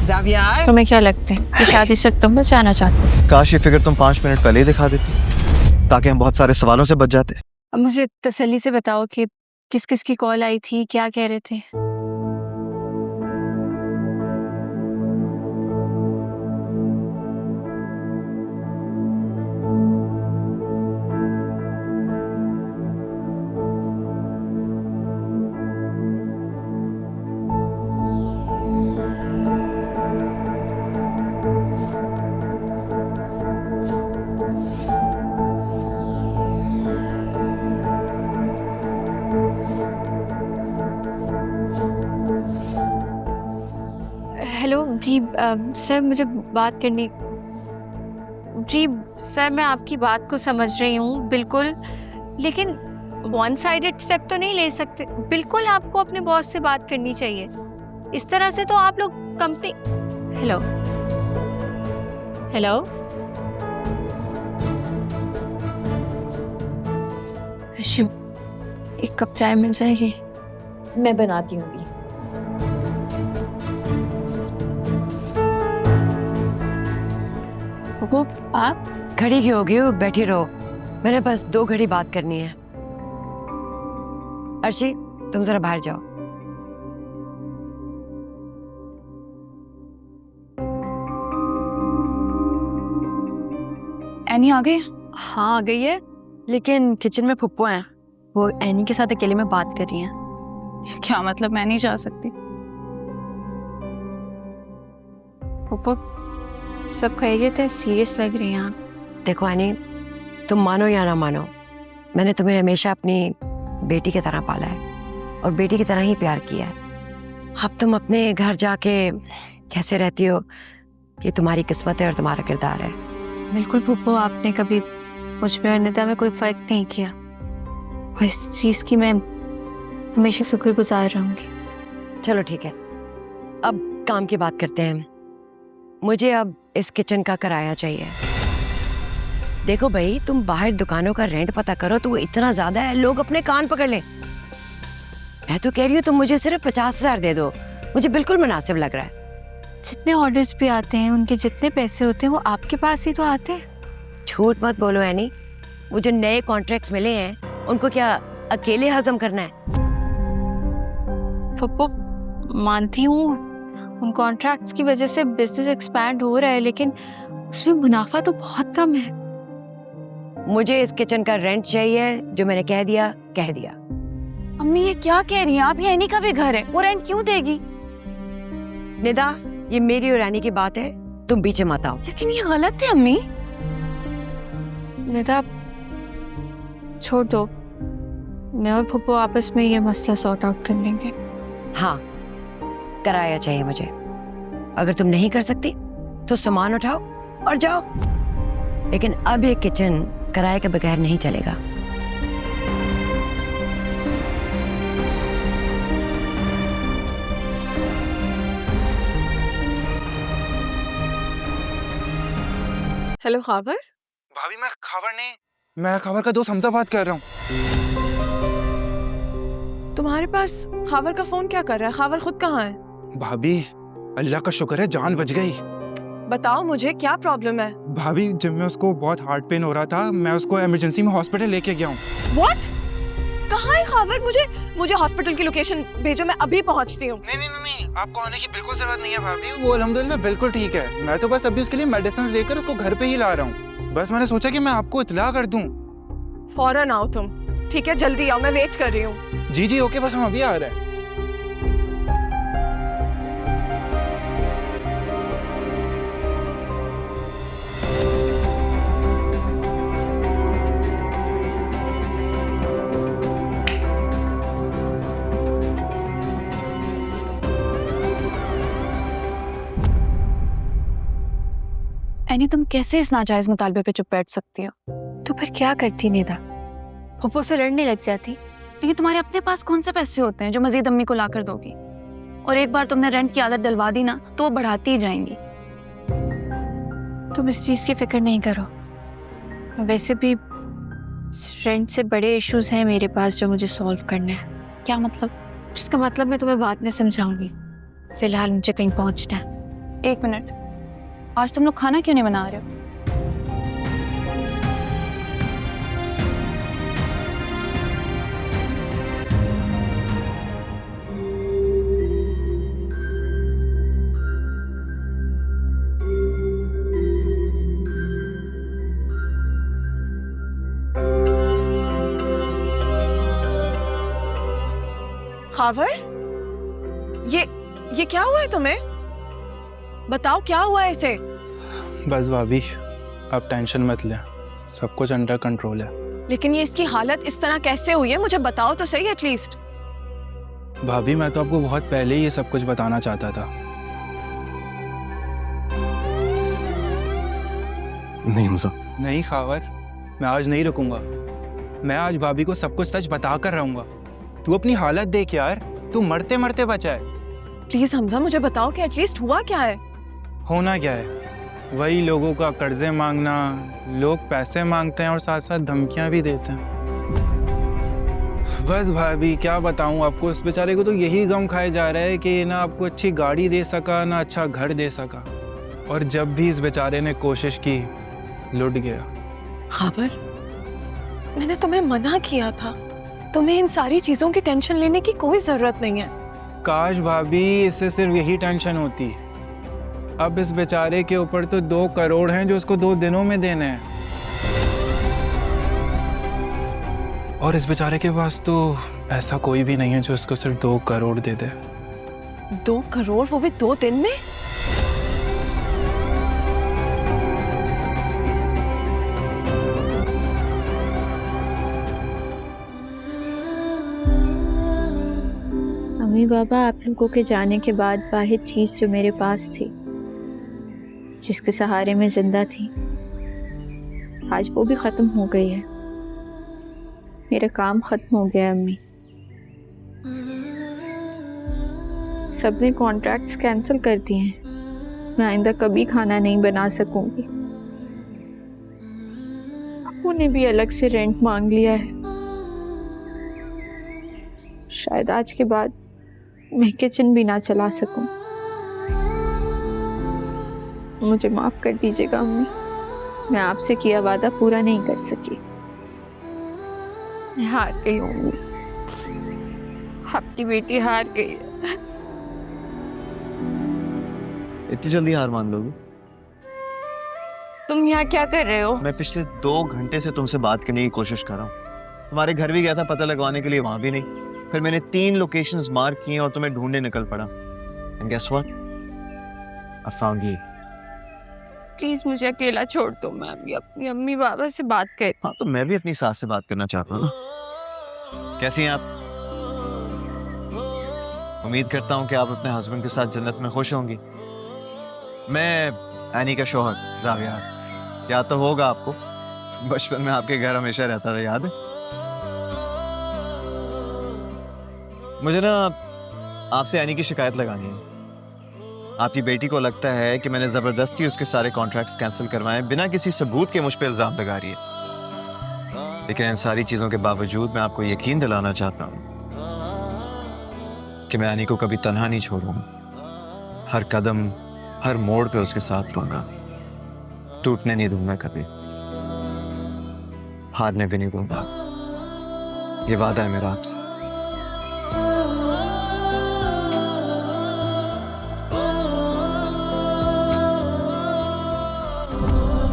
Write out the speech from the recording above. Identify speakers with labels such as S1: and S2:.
S1: ज़ावियार,
S2: तुम्हें क्या लगता है कि शादी से तुम बचाना चाहते हो?
S3: काश ये फिगर तुम 5 मिनट पहले ही दिखा देती ताकि हम बहुत सारे सवालों से बच जाते।
S2: अब मुझे तसल्ली से बताओ कि किस किस की कॉल आई थी, क्या कह रहे थे? हेलो जी, सर मुझे बात करनी। जी सर, मैं आपकी बात को समझ रही हूँ बिल्कुल, लेकिन वन साइडेड स्टेप तो नहीं ले सकते। बिल्कुल आपको अपने बॉस से बात करनी चाहिए। इस तरह से तो आप लोग कंपनी। हेलो हेलो, शिव, एक कप चाय मिल जाएगी?
S4: मैं बनाती हूँ अभी।
S2: वो आप
S1: खड़ी क्यों हो गई हो? बैठी रहो, मैंने बस 2 घड़ी बात करनी है। अर्शी, तुम जरा बाहर जाओ।
S2: एनी आ गई? हाँ आ गई है, लेकिन किचन में फुप्पो हैं। वो एनी के साथ अकेले में बात कर रही हैं। क्या मतलब? मैं नहीं जा सकती? फुप्पो, सब खैरियत है? सीरियस लग रही हैं आप।
S1: देखो एनी, तुम मानो या ना मानो, मैंने तुम्हें हमेशा अपनी बेटी की तरह पाला है और बेटी की तरह ही प्यार किया है। अब तुम अपने घर जाके कैसे रहती हो, ये तुम्हारी किस्मत है और तुम्हारा किरदार है।
S2: बिल्कुल फुप्पो, आपने कभी मुझ में और निदा में कोई फर्क नहीं किया और इस चीज़ की मैं हमेशा शुक्रगुजार रहूंगी।
S1: चलो ठीक है, अब काम की बात करते हैं। मुझे अब इस किचन का किराया चाहिए। देखो भाई, तुम बाहर दुकानों का रेंट पता करो तो वो इतना ज्यादा है, लोग अपने कान पकड़ लें। मैं तो कह रही हूँ तुम मुझे सिर्फ 50,000 दे दो, मुझे बिल्कुल मुनासिब लग रहा है।
S2: जितने ऑर्डर्स भी आते हैं, उनके जितने पैसे होते हैं वो आपके पास ही तो आते हैं।
S1: झूठ मत बोलो एनी, वो जो नए कॉन्ट्रैक्ट्स मिले हैं उनको क्या अकेले हजम करना है?
S2: पप्पू, मानती हूँ उन कॉन्ट्रैक्ट्स की वजह से बिजनेस एक्सपैंड हो रहा है, लेकिन उसमें मुनाफा तो बहुत कम है।
S1: मुझे इस किचन का रेंट चाहिए, जो मैंने कह दिया कह दिया।
S4: अम्मी ये क्या कह रही हैं आप? ये एनी का भी घर है, वो रेंट क्यों देगी?
S1: निदा, ये मेरी और रानी की बात है, तुम पीछे मत आओ।
S4: लेकिन ये गलत है अम्मी।
S2: निदा, छोड़ दो, मैं और फुप्पो आपस में ये मसला सॉर्ट आउट कर लेंगे।
S1: हाँ, किराया चाहिए मुझे। अगर तुम नहीं कर सकती तो सामान उठाओ और जाओ, लेकिन अब ये किचन किराए के बगैर नहीं चलेगा।
S5: हेलो खावर।
S6: भाभी मैं खावर नहीं, मैं खावर का दोस्त हमजा बात कर रहा हूँ।
S5: तुम्हारे पास खावर का फोन क्या कर रहा है? खावर खुद कहाँ है?
S6: भाभी अल्लाह का शुक्र है जान बच गई।
S5: बताओ मुझे क्या प्रॉब्लम है?
S6: भाभी जब मैं उसको बहुत हार्ट पेन हो रहा था, मैं उसको इमरजेंसी में हॉस्पिटल लेके गया हूँ।
S5: व्हाट? कहाँ है खावर? मुझे हॉस्पिटल की लोकेशन भेजो, मैं अभी पहुँचती हूँ।
S6: नहीं, आपको आने की बिल्कुल जरूरत नहीं है भाभी, वो अल्हम्दुलिल्लाह बिल्कुल ठीक है। मैं तो बस अभी उसके लिए मेडिसिन लेकर उसको घर पे ही ला रहा हूँ। बस मैंने सोचा कि मैं आपको इत्तला कर दूँ।
S5: फौरन आओ तुम, ठीक है? जल्दी आओ, मैं वेट कर रही हूँ।
S6: जी ओके, बस हम अभी आ रहे हैं।
S4: एनी तुम कैसे इस नाजायज मुतालबे पे चुप बैठ सकती हो?
S2: तो फिर क्या करती निदा? फुप्पो से लड़ने लग जाती?
S4: लेकिन तुम्हारे अपने पास कौन से पैसे होते हैं जो मजीद अम्मी को ला कर दोगी? और एक बार तुमने रेंट की आदत डलवा दी ना तो वो बढ़ाती ही जाएंगी।
S2: तुम इस चीज़ की फिक्र नहीं करो। वैसे भी रेंट से बड़े इश्यूज हैं मेरे पास जो मुझे सॉल्व करना है।
S4: क्या मतलब?
S2: इसका मतलब मैं तुम्हें बाद में समझाऊंगी, फिलहाल मुझे कहीं पहुंचना है।
S4: एक मिनट, आज तुम लोग खाना क्यों नहीं बना रहे हो?
S5: खावर, ये क्या हुआ है तुम्हें? बताओ क्या हुआ है इसे?
S6: बस भाभी, आप टेंशन मत लें, सब कुछ अंडर कंट्रोल है।
S5: लेकिन ये इसकी हालत इस तरह कैसे हुई है, मुझे बताओ तो सही एटलीस्ट।
S6: भाभी मैं तो आपको बहुत पहले ही ये सब कुछ बताना चाहता था।
S3: नहीं हमजा।
S6: नहीं खावर, मैं आज नहीं रुकूंगा। मैं आज भाभी को सब कुछ सच बता कर रहूंगा। तू अपनी हालत देख यार, तू मरते मरते बचा है।
S5: प्लीज हमजा मुझे बताओ कि एटलीस्ट हुआ क्या है?
S6: होना क्या है, वही लोगों का कर्जे मांगना। लोग पैसे मांगते हैं और साथ साथ धमकियां भी देते हैं। बस भाभी क्या बताऊं आपको, उस बेचारे को तो यही गम खाया जा रहा है कि ना आपको अच्छी गाड़ी दे सका, ना अच्छा घर दे सका। और जब भी इस बेचारे ने कोशिश की, लुट गया।
S5: खावर, मैंने तुम्हें मना किया था, तुम्हें इन सारी चीजों की टेंशन लेने की कोई जरूरत नहीं है।
S6: काश भाभी इससे सिर्फ यही टेंशन होती। अब इस बेचारे के ऊपर तो 2 करोड़ हैं जो उसको 2 दिनों में देने हैं, और इस बेचारे के पास तो ऐसा कोई भी नहीं है जो उसको सिर्फ 2 करोड़ दे दे।
S5: 2 करोड़, वो भी 2 दिन में?
S2: मम्मी पापा आप लोगों के जाने के बाद वाहिद चीज़ जो मेरे पास थी, जिसके सहारे में जिंदा थी, आज वो भी ख़त्म हो गई है। मेरा काम ख़त्म हो गया अम्मी। सबने कॉन्ट्रैक्ट्स कैंसिल कर दिए हैं। मैं आइंदा कभी खाना नहीं बना सकूंगी। अप्पू ने भी अलग से रेंट मांग लिया है। शायद आज के बाद मैं किचन भी ना चला सकूं। मुझे माफ कर दीजिएगा अम्मी, मैं आपसे किया वादा पूरा नहीं कर सकी। मैं हार गई हूँ अम्मी, आपकी बेटी हार गई है।
S3: इतनी जल्दी हार मान लोगे?
S5: तुम यहाँ क्या कर रहे हो?
S3: मैं पिछले 2 घंटे से तुमसे बात करने की कोशिश कर रहा हूँ। तुम्हारे घर भी गया था पता लगवाने के लिए, वहां भी नहीं। फिर मैंने 3 लोकेशंस मार्क किए और तुम्हें ढूंढने निकल पड़ा। And guess what? I found you.
S2: Please मुझे अकेला छोड़ दो, मैं अभी अपनी अम्मी बाबा से बात कर।
S3: हाँ तो मैं भी अपनी सास से बात करना चाहता हूँ ना। कैसी हैं आप? उम्मीद करता हूँ कि आप अपने हस्बैंड के साथ जन्नत में खुश होंगी। मैं एनी का शौहर जाविया, याद तो होगा आपको, बचपन में आपके घर हमेशा रहता था, याद है? मुझे ना आपसे एनी की शिकायत लगानी है। आपकी बेटी को लगता है कि मैंने ज़बरदस्ती उसके सारे कॉन्ट्रैक्ट्स कैंसिल करवाए, बिना किसी सबूत के मुझ पर इल्ज़ाम लगा रही है। लेकिन इन सारी चीज़ों के बावजूद मैं आपको यकीन दिलाना चाहता हूँ कि मैं एनी को कभी तन्हा नहीं छोड़ूंगा। हर कदम, हर मोड़ पे उसके साथ रहूंगा। टूटने नहीं दूंगा कभी, हारने भी नहीं दूंगा। ये वादा है मेरा आपसे।